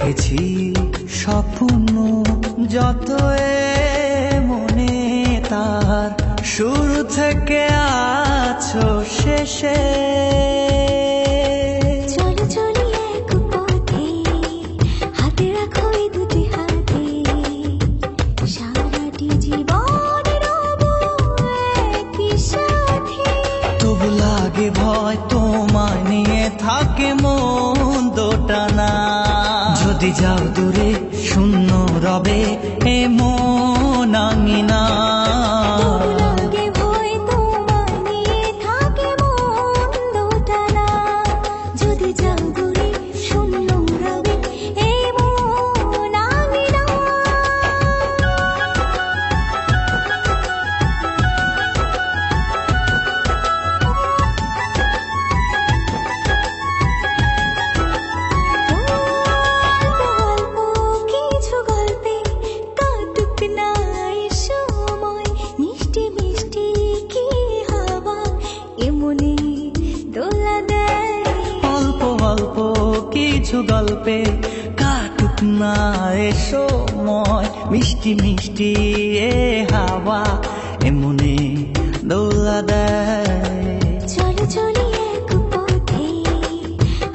দেখেছি স্বপ্ন যত মনে তার শুরু থেকে আছো শেষে। চলো চলি এক পথে, হাতে রাখো এই দুটি হাতে, সারাটি জীবন রব একই সাথে। তবু লাগে ভয় তোমায় নিয়ে থাকে মন দোটানা। যদি যাও দূরে শূন্য রবে এ মন আঙিনা। তবু লাগে ভয় তোমায় নিয়ে থাকে মন দোটানা। যদি যাও দূরে শূন্য রবে এই মন আঙিনা। অল্প কিছু গল্পে কাটুক না এই সময়, মিষ্টি মিষ্টি কি হাওয়া এমনি দোলা দেয়। অল্প অল্প কিছু গল্পে কাটুক না এ সময়, মিষ্টি মিষ্টি এ হাওয়া এমনি দোলা দেয়। চলো চলি এক পথে,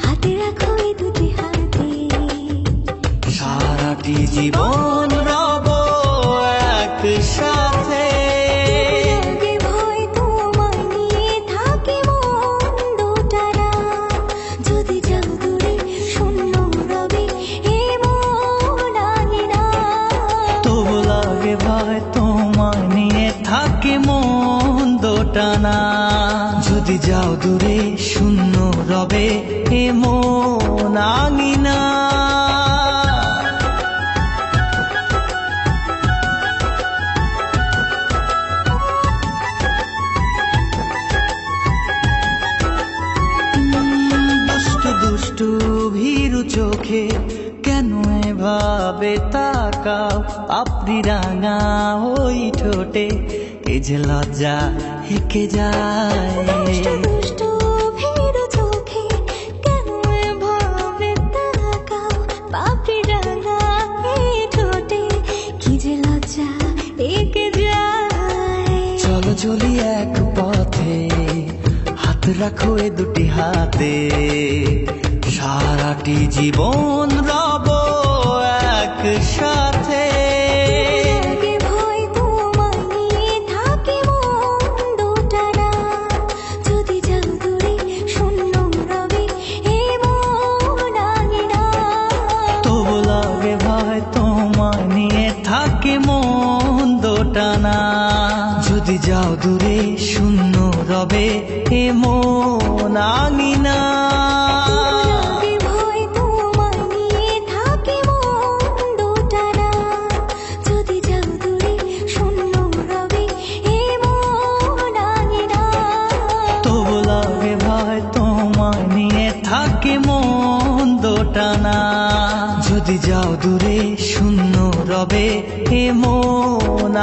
হাতে রাখো এই দুটি হাতে, সারাটি জীবন রব একসাথে। লাগে ভয় তোমায় নিয়ে থাকে মন দোটানা। যদি যাও দূরে শূন্য রবে এই মন আঙিনা। তবু লাগে ভয় তোমায় নিয়ে থাকে মন দোটানা। যদি যাও দূরে শূন্য রবে এ মন আঙিনা। দুষ্টু দুষ্টু ভীরু চোখে কেন এভাবে তাকাও? আপনি রাঙা ওই ঠোঁটে এ যে লজ্জা হেঁকে যায়। দুষ্টু দুষ্টু ভীরু চোখে কেন এভাবে তাকাও? পাপড়ি রাঙা এই ঠোঁটে কি যে লজ্জা এঁকে যায়। চলো চলি এক পথে, হাত রাখো এ দুটি হাতে, সারাটি জীবন রব একসাথে। লাগে ভয় তোমায় নিয়ে থাকে মন দোটানা। যদি যাও দূরে শূন্য রবে এই মন আঙিনা। তবু লাগে ভয় তোমায় নিয়ে থাকে মন দোটানা। যদি যাও দূরে শূন্য রবে এ মন আঙিনা। লাগে ভয় তোমায় নিয়ে থাকে মন দোটানা। যদি যাও দূরে শূন্য রবে এই মন আঙিনা। তবু লাগে ভয় তোমায় নিয়ে থাকে মন দোটানা। যদি যাও দূরে শূন্য রবে এ মন